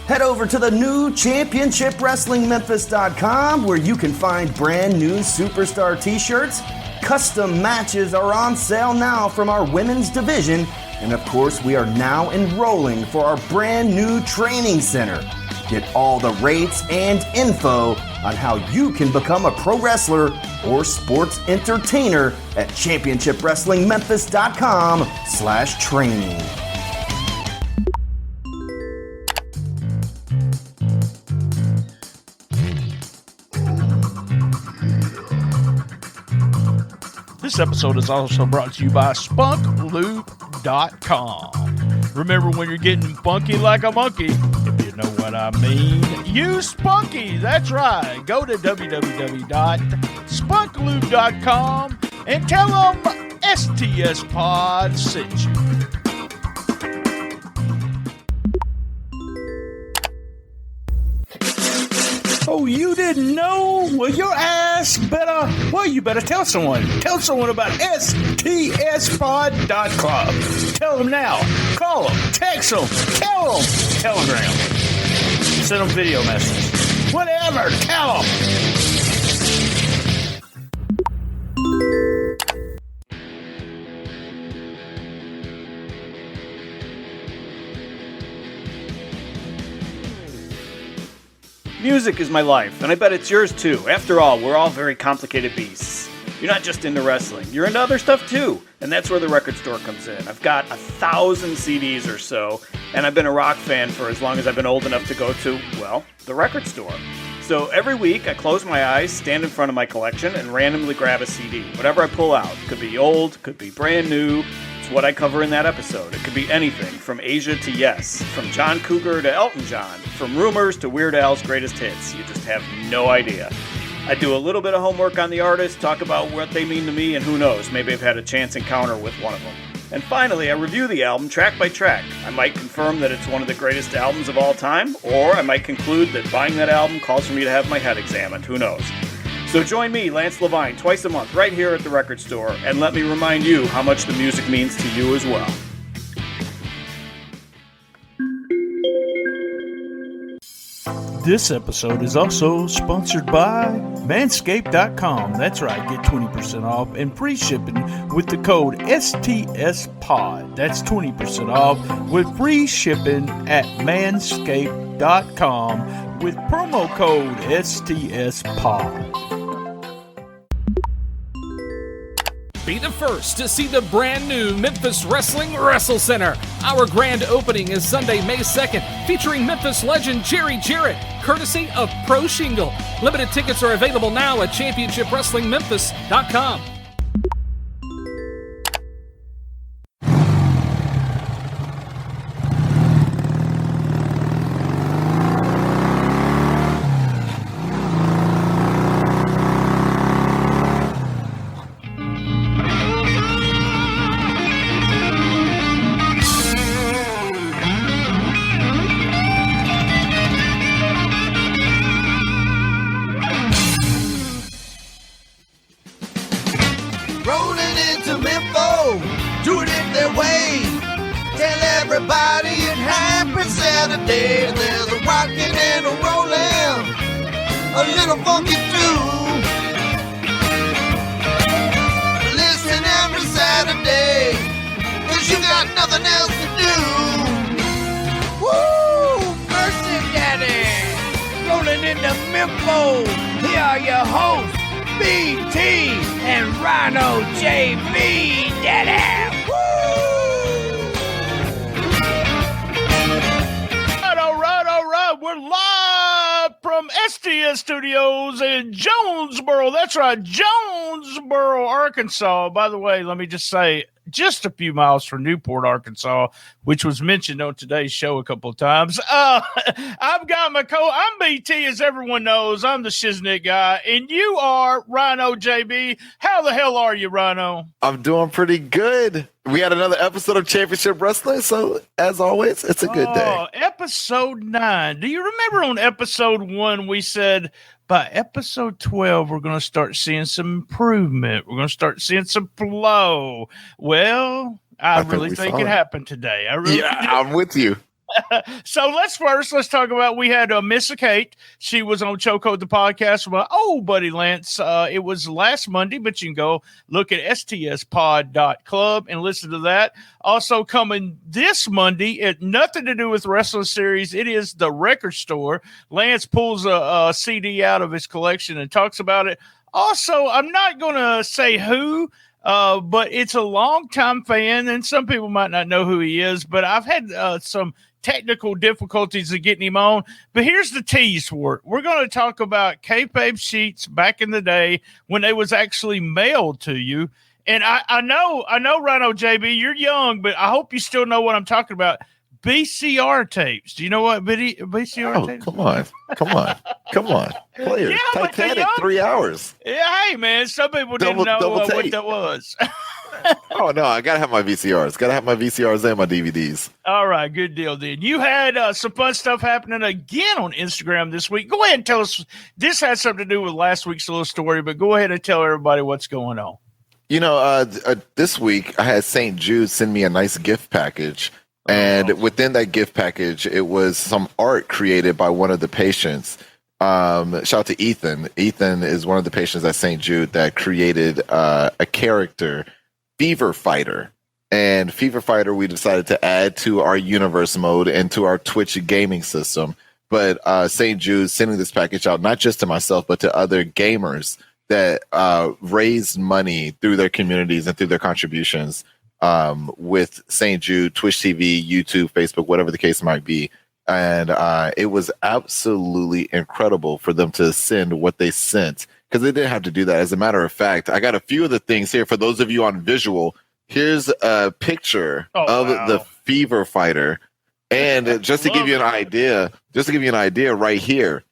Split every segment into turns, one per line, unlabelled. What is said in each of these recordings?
Head over to the new ChampionshipWrestlingMemphis.com where you can find brand new superstar t-shirts. Custom matches are on sale now from our women's division. And of course, we are now enrolling for our brand new training center. Get all the rates and info on how you can become a pro wrestler or sports entertainer at ChampionshipWrestlingMemphis.com/training.
This episode is also brought to you by SpunkLube.com. Remember, when you're getting funky like a monkey, if you know what I mean, use Spunky. That's right. Go to www.spunklube.com and tell them STS Pod sent you. Oh, you didn't know? Well, your ass better, you better tell someone. Tell someone about stspod.club. Tell them now. Call them. Text them. Tell them. Telegram. Send them video messages. Whatever. Tell them.
Music is my life, and I bet it's yours too. After all, we're all very complicated beasts. You're not just into wrestling, you're into other stuff too, and that's where the record store comes in. I've got 1,000 CDs or so, and I've been a rock fan for as long as I've been old enough to go to, well, the record store. So every week, I close my eyes, stand in front of my collection, and randomly grab a CD. Whatever I pull out. Could be old, could be brand new. It's what I cover in that episode. It could be anything, from Asia to Yes, from John Cougar to Elton John, from Rumors to Weird Al's greatest hits. You just have no idea. I do a little bit of homework on the artist, talk about what they mean to me, and who knows, maybe I've had a chance encounter with one of them. And finally, I review the album track by track. I might confirm that it's one of the greatest albums of all time, or I might conclude that buying that album calls for me to have my head examined. Who knows? So join me, Lance Levine, twice a month right here at the record store, and let me remind you how much the music means to you as well.
This episode is also sponsored by Manscaped.com. That's right, get 20% off and free shipping with the code STSPOD. That's 20% off with free shipping at Manscaped.com with promo code STSPOD.
Be the first to see the brand new Memphis Wrestling Wrestle Center. Our grand opening is Sunday, May 2nd, featuring Memphis legend Jerry Jarrett, courtesy of Pro Shingle. Limited tickets are available now at ChampionshipWrestlingMemphis.com.
Rollin Into Mempho, do it in their way. Tell everybody it happens Saturday. There's a rockin' and a rollin', a little funky too. Listen every Saturday, 'cause you got nothing else to do. Woo! Mercy Daddy! Rollin' Into Mempho, here are your hosts, BT and RynoJB, Daddy! Woo!
All right. We're live from STS Studios in Jonesboro. That's right, Jonesboro, Arkansas. By the way, let me just say, just a few miles from Newport, Arkansas, which was mentioned on today's show a couple of times. I've got I'm BT, as everyone knows. I'm the Shiznit guy, and you are RynoJB. How the hell are you, Rhino?
I'm doing pretty good. We had another episode of Championship Wrestling, so as always, it's a good day.
Episode 9. Do you remember on episode 1 we said by episode 12 we're going to start seeing some improvement. We're going to start seeing some flow. Well, I really think it happened today.
I'm with you.
So let's talk about, we had Missa Kate. She was on Choco the podcast with my old buddy Lance. It was last Monday, but you can go look at stspod.club and listen to that. Also coming this Monday, it nothing to do with wrestling series. It is the record store. Lance pulls a CD out of his collection and talks about it. Also, I'm not going to say who, but it's a longtime fan, and some people might not know who he is, but I've had some technical difficulties of getting him on. But here's the tease for it. We're going to talk about kayfabe sheets back in the day when they was actually mailed to you. And I know, RynoJB, you're young, but I hope you still know what I'm talking about. VCR tapes. Do you know what VCR tapes?
Come on. Players.
Yeah,
Titanic, 3 hours.
Yeah, hey, man, some people didn't know what that was.
Oh, no, I got to have my VCRs. Got to have my VCRs and my DVDs.
All right, good deal, then. You had some fun stuff happening again on Instagram this week. Go ahead and tell us. This has something to do with last week's little story, but go ahead and tell everybody what's going on.
You know, this week I had St. Jude send me a nice gift package. And within that gift package, it was some art created by one of the patients. Shout out to Ethan. Ethan is one of the patients at St. Jude that created a character, Fever Fighter. And Fever Fighter, we decided to add to our universe mode and to our Twitch gaming system. But St. Jude sending this package out, not just to myself, but to other gamers that raised money through their communities and through their contributions. With St. Jude, Twitch TV, YouTube, Facebook, whatever the case might be. And it was absolutely incredible for them to send what they sent, because they didn't have to do that. As a matter of fact, I got a few of the things here for those of you on visual. Here's a picture of the Fever Fighter. And just to give you an idea, right here,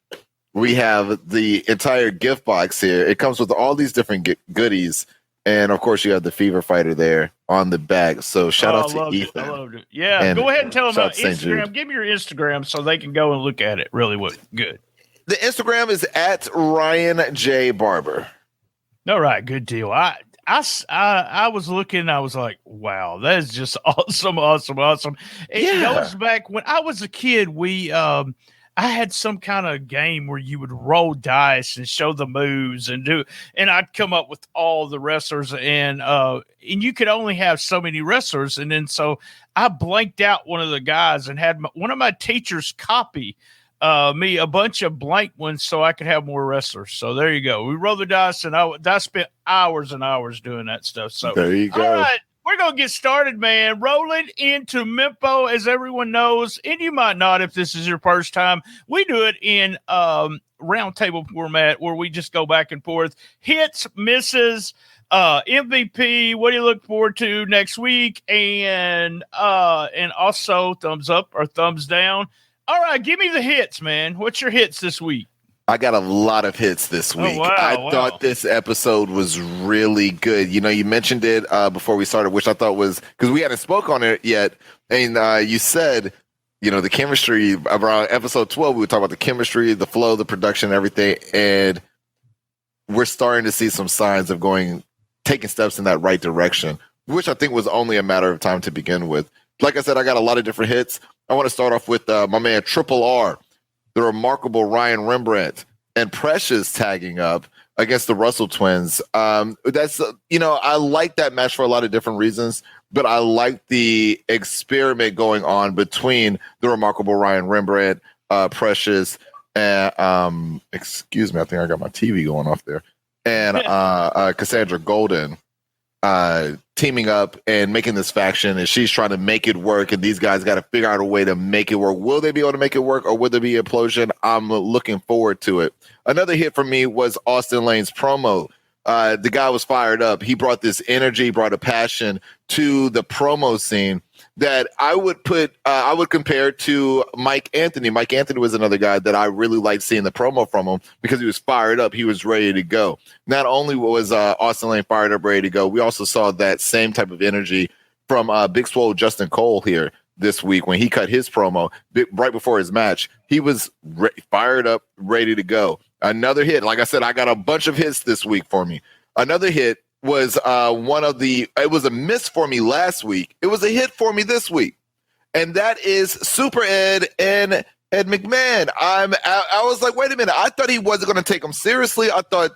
we have the entire gift box here. It comes with all these different goodies. And of course, you have the Fever Fighter there on the back. So shout out to Ethan.
I loved it. Yeah, go ahead and tell them about Instagram. Give me your Instagram so they can go and look at it. Really good.
The Instagram is at RynoJB Barber.
All right, good deal. I was looking. I was like, wow, that is just awesome. It goes back when I was a kid. I had some kind of game where you would roll dice and show the moves and I'd come up with all the wrestlers and you could only have so many wrestlers. And then, so I blanked out one of the guys and had one of my teachers copy me a bunch of blank ones so I could have more wrestlers. So there you go. We rolled the dice and I spent hours and hours doing that stuff. So
there you go.
All right. We're going to get started, man. Rollin Into Mempho, as everyone knows, and you might not if this is your first time. We do it in roundtable format where we just go back and forth. Hits, misses, MVP, what do you look forward to next week? And also thumbs up or thumbs down. All right, give me the hits, man. What's your hits this week?
I got a lot of hits this week. I thought this episode was really good. You know, you mentioned it before we started, which I thought was, because we hadn't spoke on it yet. And you said, you know, the chemistry around episode 12, we would talk about the chemistry, the flow, the production, everything. And we're starting to see some signs of taking steps in that right direction, which I think was only a matter of time to begin with. Like I said, I got a lot of different hits. I want to start off with my man, Triple R. The remarkable Ryan Rembrandt and Precious tagging up against the Russell twins. That's, I like that match for a lot of different reasons, but I like the experiment going on between the remarkable Ryan Rembrandt, Precious, and, excuse me, I think I got my TV going off there, and Cassandra Golden. Teaming up and making this faction, and she's trying to make it work, and these guys got to figure out a way to make it work. Will they be able to make it work, or will there be an implosion? I'm looking forward to it. Another hit for me was Austin Lane's promo. The guy was fired up. He brought this energy, brought a passion to the promo scene that I would compare to Mike Anthony. Mike Anthony was another guy that I really liked seeing the promo from him because he was fired up. He was ready to go. Not only was Austin Lane fired up, ready to go, we also saw that same type of energy from Big Swole Justin Cole here this week when he cut his promo right before his match. He was fired up, ready to go. Another hit. Like I said, I got a bunch of hits this week for me. Another hit was it was a miss for me last week. It was a hit for me this week. and that is Super Ed and Ed McMahon. I was like, wait a minute. I thought he wasn't going to take him seriously. I thought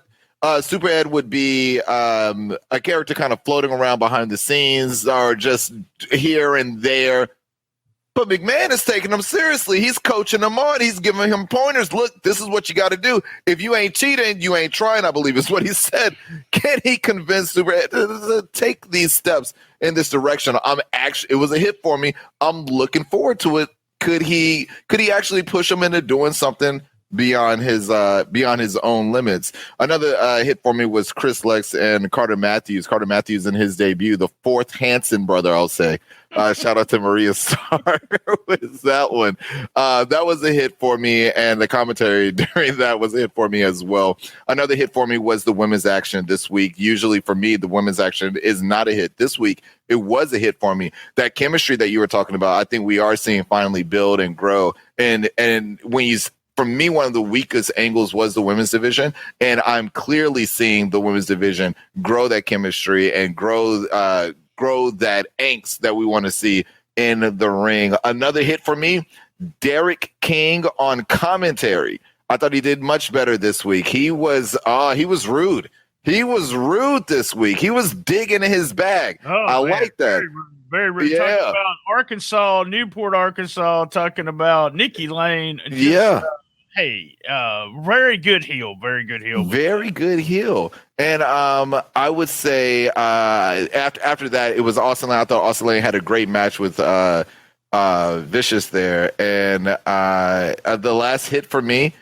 Super Ed would be a character kind of floating around behind the scenes or just here and there. But McMahon is taking him seriously. He's coaching him on. He's giving him pointers. Look, this is what you got to do. If you ain't cheating, you ain't trying, I believe is what he said. Can he convince Super Ed to take these steps in this direction? It was a hit for me. I'm looking forward to it. Could he actually push him into doing something beyond his own limits? Another hit for me was Chris Lex and Carter Matthews. Carter Matthews in his debut, the fourth Hanson brother, I'll say. Shout out to Maria Starr with that one. That was a hit for me, and the commentary during that was a hit for me as well. Another hit for me was the women's action this week. Usually for me, the women's action is not a hit. This week, it was a hit for me. That chemistry that you were talking about, I think we are seeing finally build and grow. And when for me, one of the weakest angles was the women's division, and I'm clearly seeing the women's division grow that chemistry and grow that angst that we want to see in the ring. Another hit for me, Derek King on commentary. I thought he did much better this week. He was rude. He was rude this week. He was digging in his bag. I like that.
Very rude.
Yeah.
Talking about Arkansas, Newport, Arkansas, talking about Nikki Lane. Very good heel. Very good heel.
Very good heel. And I would say after that, it was Austin Lane. I thought Austin Lane had a great match with Vicious there. And the last hit for me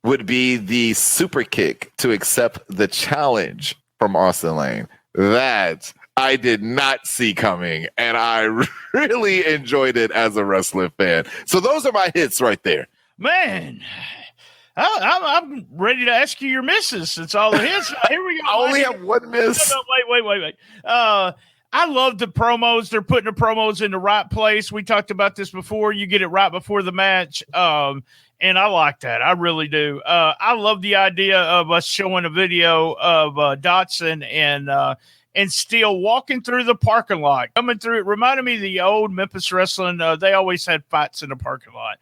would be the super kick to accept the challenge from Austin Lane. That I did not see coming, and I really enjoyed it as a wrestling fan. So those are my hits right there.
Man, I'm ready to ask you your misses. It's all the hits. Here we go.
I only have one miss.
No, wait. I love the promos. They're putting the promos in the right place. We talked about this before. You get it right before the match. And I like that. I really do. I love the idea of us showing a video of Dotson and Steele walking through the parking lot, coming through. It reminded me of the old Memphis wrestling. They always had fights in the parking lot.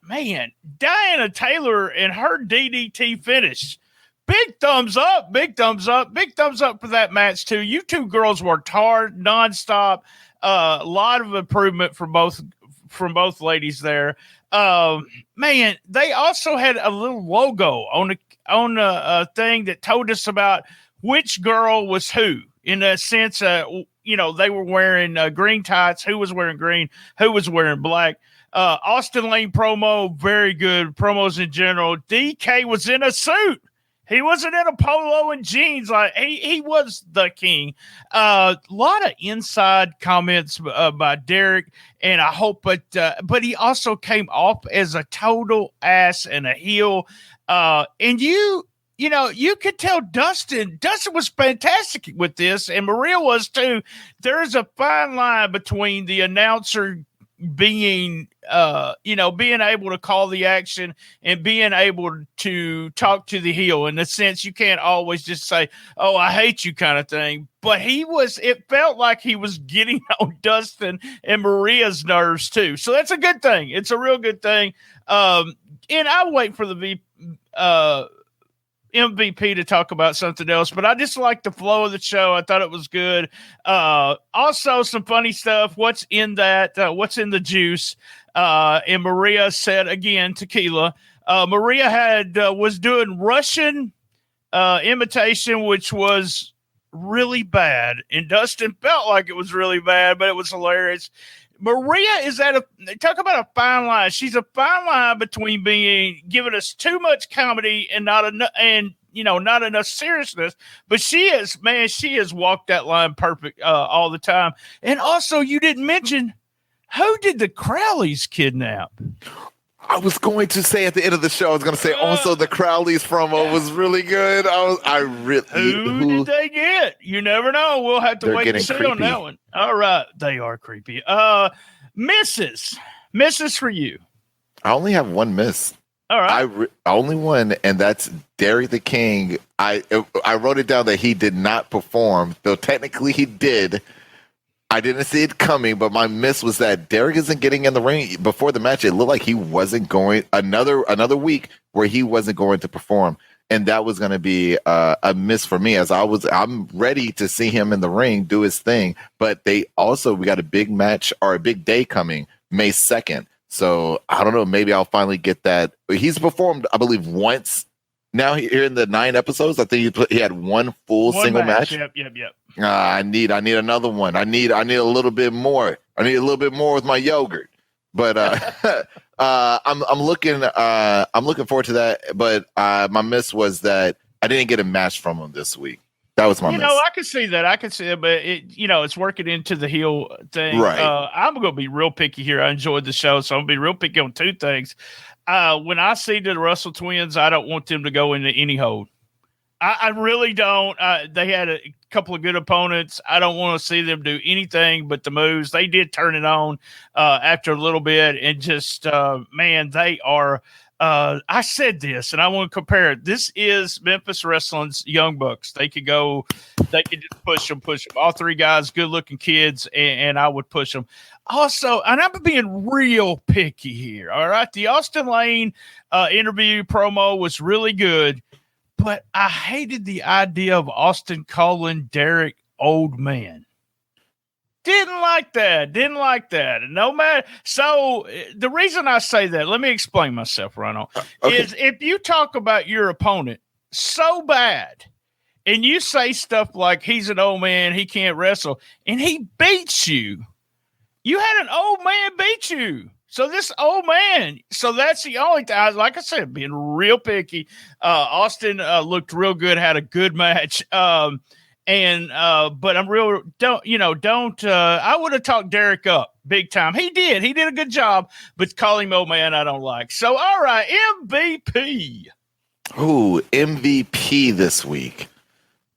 Man, Diana Taylor and her DDT finish. Big thumbs up, big thumbs up, big thumbs up for that match too. You two girls worked hard, nonstop. A lot of improvement from both ladies there. Man, they also had a little logo on a thing that told us about which girl was who, in a sense. They were wearing green tights. Who was wearing green? Who was wearing black? Austin Lane promo, very good promos in general. DK was in a suit. He wasn't in a polo and jeans. Like he was the king. A lot of inside comments by Derek, and I hope, but he also came off as a total ass and a heel. And you could tell Dustin was fantastic with this, and Maria was too. There's a fine line between the announcer being able to call the action and being able to talk to the heel. In a sense, you can't always just say, "Oh, I hate you," kind of thing. But it felt like he was getting on Dustin and Maria's nerves too. So that's a good thing. It's a real good thing. And I'll wait for the MVP to talk about something else, but I just like the flow of the show. I thought it was good. Also some funny stuff. What's in what's in the juice? And Maria said again, tequila. Maria was doing Russian imitation, which was really bad. And Dustin felt like it was really bad, but it was hilarious. Maria is talk about a fine line. She's a fine line between giving us too much comedy and not enough seriousness. But she has walked that line perfect all the time. And also, you didn't mention, who did the Crowleys kidnap?
I was going to say at the end of the show, I was going to say also the Crowleys promo was really good.
Who did they get? You never know. We'll have to wait and see on that one. All right. They are creepy. Misses for you.
I only have one miss.
All right.
Only one, and that's Derek the King. I wrote it down that he did not perform, though technically he did. I didn't see it coming, but my miss was that Derek isn't getting in the ring before the match. It looked like he wasn't going another week where he wasn't going to perform, and that was going to be a miss for me. I'm ready to see him in the ring do his thing, but we got a big match or a big day coming May 2nd. So I don't know. Maybe I'll finally get that. He's performed, I believe, once now here in the 9 episodes. I think he had one single match.
Yep.
I need another one. I need a little bit more. I need a little bit more with my yogurt. But I'm looking forward to that. But my miss was that I didn't get a match from him this week. That was my miss.
I can see that. But it's working into the heel thing.
Right.
I'm going to be real picky here. I enjoyed the show, so I'm going to be real picky on 2 things. When I see the Russell twins, I don't want them to go into any hold. I really don't. They had a couple of good opponents. I don't want to see them do anything but the moves. They did turn it on after a little bit, and just man, they are. I said this, and I want to compare it. This is Memphis Wrestling's Young Bucks. They could just push them. All 3 guys, good-looking kids, and I would push them. Also, and I'm being real picky here, all right? The Austin Lane interview promo was really good, but I hated the idea of Austin calling Derek old man. Didn't like that. And no matter. So the reason I say that, let me explain myself, Rhino, is if you talk about your opponent so bad and you say stuff like he's an old man, he can't wrestle, and he beats you, you had an old man beat you. So this old man, so that's the only time, like I said, being real picky. Austin looked real good, had a good match. But I'm real, I would have talked Derek up big time. He did a good job, but calling him old man, I don't like. So, all right, MVP.
Ooh, MVP this week.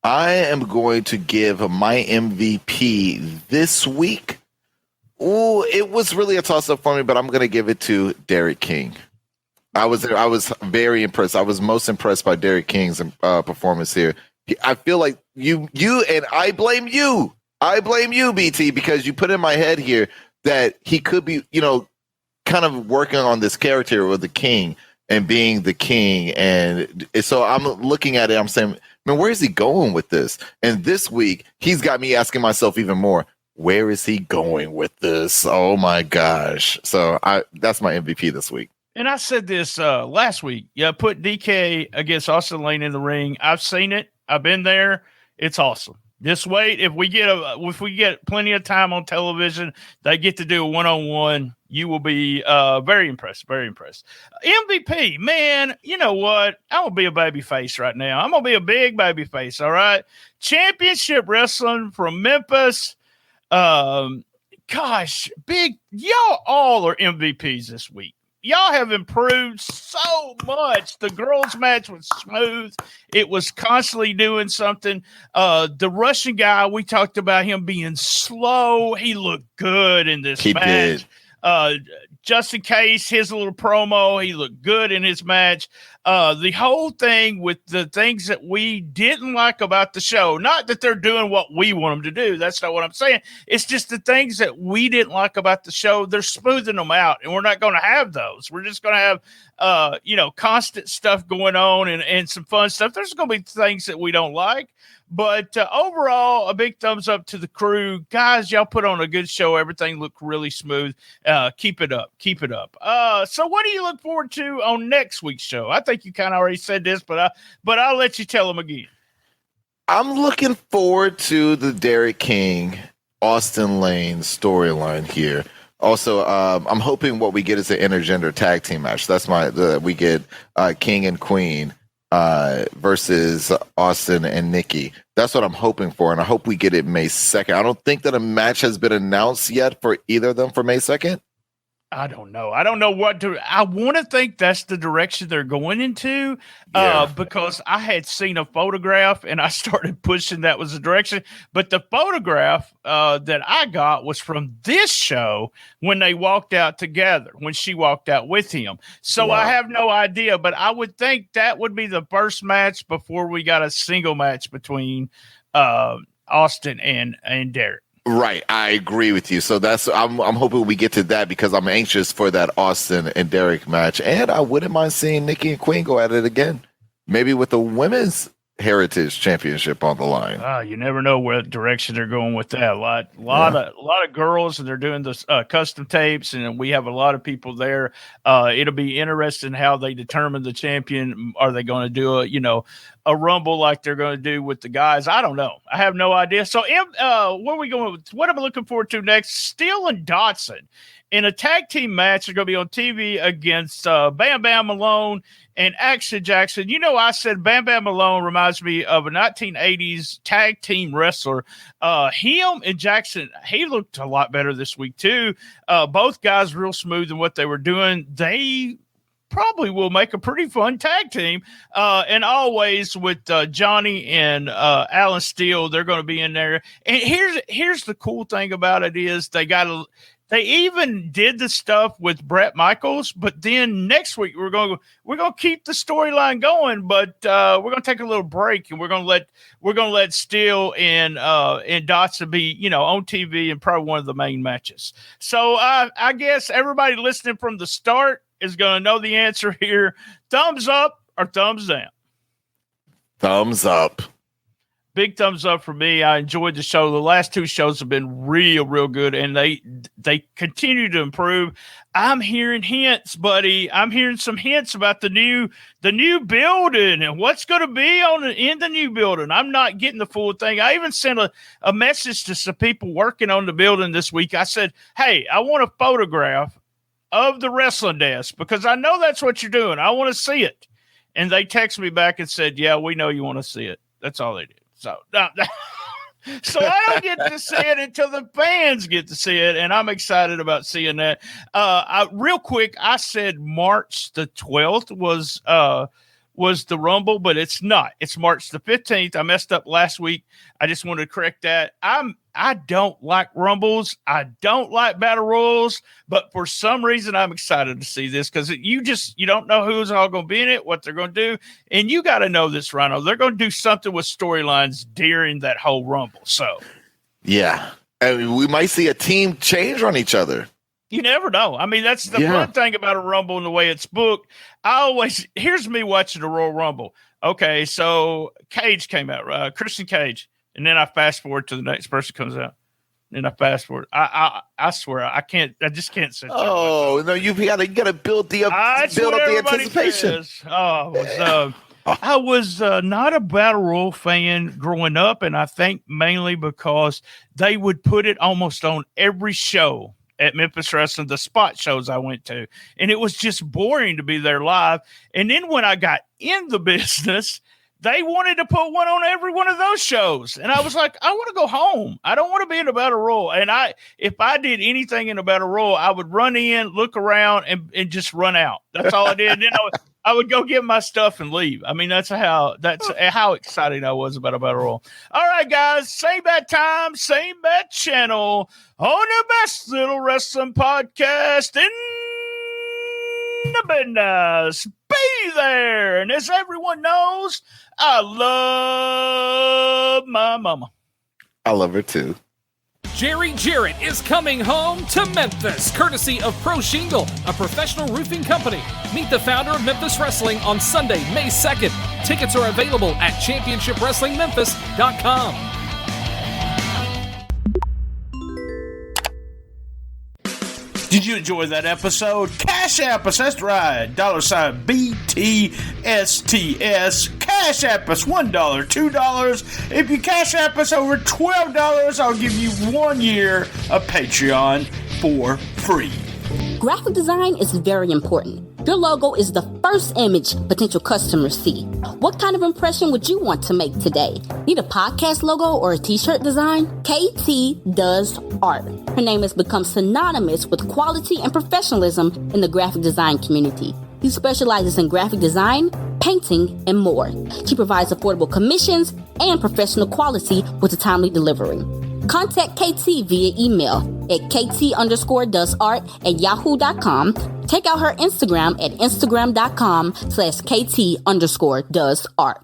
I am going to give my MVP this week. Ooh, it was really a toss-up for me, but I'm going to give it to Derek King. I was very impressed. I was most impressed by Derek King's performance here. I feel like you and I blame you. I blame you, BT, because you put in my head here that he could be, kind of working on this character with the king and being the king. And so I'm looking at it. I'm saying, man, where is he going with this? And this week, he's got me asking myself even more, where is he going with this? Oh my gosh. So that's my MVP this week.
And I said this last week. Yeah, put DK against Austin Lane in the ring. I've seen it. I've been there. It's awesome. Just wait. If we get plenty of time on television, they get to do a 1-on-1. You will be very impressed. Very impressed. MVP, man. You know what? I'm gonna be a baby face right now. I'm gonna be a big baby face. All right. Championship Wrestling from Memphis. Gosh, big. Y'all all are MVPs this week. Y'all have improved so much. The girls' match was smooth. It was constantly doing something. The Russian guy, we talked about him being slow. He looked good in this match. Just in case, his little promo, he looked good in his match. The whole thing with the things that we didn't like about the show, not that they're doing what we want them to do. That's not what I'm saying. It's just the things that we didn't like about the show. They're smoothing them out, and we're not going to have those. We're just going to have, constant stuff going on and some fun stuff. There's going to be things that we don't like. But overall, a big thumbs up to the crew. Guys, y'all put on a good show. Everything looked really smooth. Keep it up. Keep it up. So what do you look forward to on next week's show? I think you kind of already said this, but I'll let you tell them again.
I'm looking forward to the Derek King, Austin Lane storyline here. Also, I'm hoping what we get is an intergender tag team match. That's we get King and Queen versus Austin and Nikki. That's what I'm hoping for, and I hope we get it May 2nd. I don't think that a match has been announced yet for either of them for May 2nd.
I don't know. I don't know what to. I want to think that's the direction they're going into, because I had seen a photograph and I started pushing that was the direction. But the photograph that I got was from this show when they walked out together, when she walked out with him. So I have no idea, but I would think that would be the first match before we got a single match between Austin and Derek.
Right, I agree with you. So I'm hoping we get to that because I'm anxious for that Austin and Derek match, and I wouldn't mind seeing Nikki and Queen go at it again, maybe with the women's Heritage Championship on the line.
You never know what direction they're going with that. A lot of girls, and they're doing the custom tapes, and we have a lot of people there. It'll be interesting how they determine the champion. Are they going to do a rumble like they're going to do with the guys? I don't know. I have no idea. So, where are we going with? What am I looking forward to next? Steele and Dotson in a tag team match. They're going to be on TV against Bam Bam Malone and Action Jackson. I said Bam Bam Malone reminds me of a 1980s tag team wrestler. Him and Jackson, he looked a lot better this week too. Both guys real smooth in what they were doing. They probably will make a pretty fun tag team. And always with Johnny and Alan Steele, they're going to be in there. And here's the cool thing about it is they even did the stuff with Bret Michaels, but then next week we're going to keep the storyline going, but we're going to take a little break, and we're going to let Steele and Dotson be on TV and probably one of the main matches. So I guess everybody listening from the start is going to know the answer here. Thumbs up or thumbs down?
Thumbs up.
Big thumbs up for me. I enjoyed the show. The last two shows have been real good, and they continue to improve. I'm hearing hints, buddy. I'm hearing some hints about the new building and what's going to be in the new building. I'm not getting the full thing. I even sent a message to some people working on the building this week. I said, hey, I want a photograph of the wrestling desk because I know that's what you're doing. I want to see it. And they texted me back and said, yeah, we know you want to see it. That's all they did. So I don't get to see it until the fans get to see it, and I'm excited about seeing that. Real quick, I said March the 12th was the Rumble, but it's not. It's March the 15th. I messed up last week. I just wanted to correct that. I don't like Rumbles. I don't like Battle Royals, but for some reason I'm excited to see this because you don't know who's all going to be in it, what they're going to do, and you got to know this, Rhino. They're going to do something with storylines during that whole Rumble. So,
yeah, I mean, we might see a team change on each other.
You never know. I mean, that's the fun thing about a Rumble and the way it's booked. Here's me watching the Royal Rumble. Okay, so Cage came out, Christian Cage. And then I fast forward to the next person comes out. And I fast forward. I swear I just can't sit there.
Oh no, you gotta build the anticipation.
I was not a Battle Royal fan growing up, and I think mainly because they would put it almost on every show at Memphis Wrestling, the spot shows I went to. And it was just boring to be there live. And then when I got in the business, they wanted to put one on every one of those shows. And I was like, I want to go home. I don't want to be in a Battle Royal. And if I did anything in a Battle Royal, I would run in, look around, and just run out. That's all I did. And then I would go get my stuff and leave. I mean, that's how excited I was about a Battle Royal. All right, guys, same bad time, same bad channel on the best little wrestling podcast in the business. Be there. And as everyone knows, I love my mama.
I love her too.
Jerry Jarrett is coming home to Memphis, courtesy of Pro Shingle, a professional roofing company. Meet the founder of Memphis Wrestling on Sunday, May 2nd. Tickets are available at championshipwrestlingmemphis.com.
Did you enjoy that episode? Cash App us, that's right. $BTSTS. Cash App us $1, $2. If you Cash App us over $12, I'll give you 1 year of Patreon for free.
Graphic design is very important. Your logo is the first image potential customers see. What kind of impression would you want to make today? Need a podcast logo or a t-shirt design? KT does art. Her name has become synonymous with quality and professionalism in the graphic design community. She specializes in graphic design, painting, and more. She provides affordable commissions and professional quality with a timely delivery. Contact KT via email at kt_doesart@yahoo.com. Check out her Instagram at instagram.com/kt_doesart.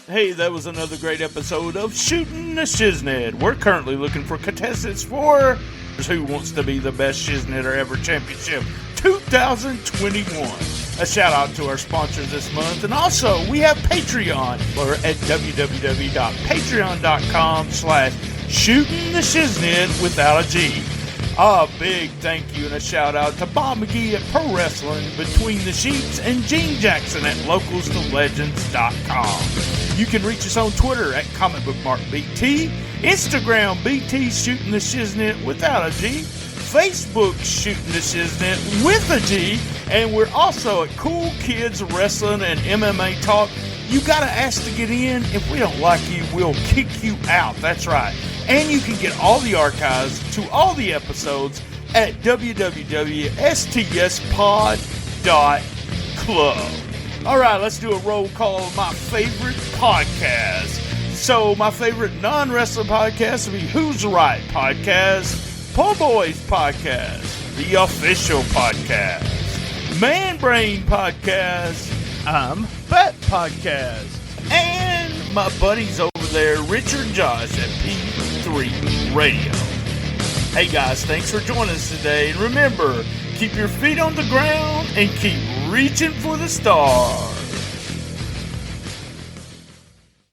Hey, that was another great episode of Shootin The Shiznit. We're currently looking for contestants for Who Wants to Be the Best Shiznitter Ever Championship 2021. A shout out to our sponsors this month. And also, we have Patreon. We're at www.patreon.com/shootintheshiznit without a G. A big thank you and a shout out to Bob McGee at Pro Wrestling Between the Sheets and Gene Jackson at localstolegends.com. You can reach us on Twitter at comicbookmarkbt, Instagram BT Shootin The Shiznit without a G, Facebook Shootin The Shiznit with a G, and we're also at Cool Kids Wrestling and MMA Talk. You gotta ask to get in. If we don't like you, we'll kick you out. That's right. And you can get all the archives to all the episodes at www.stspod.club. All right, let's do a roll call of my favorite podcast. So my favorite non-wrestling podcast would be Who's Right Podcast, Po' Boys Podcast, The Official Podcast, Man Brain Podcast, I'm Fat Podcast, and my buddies over there, Richard and Josh at P3 Radio. Hey guys, thanks for joining us today. And remember, keep your feet on the ground and keep reaching for the stars.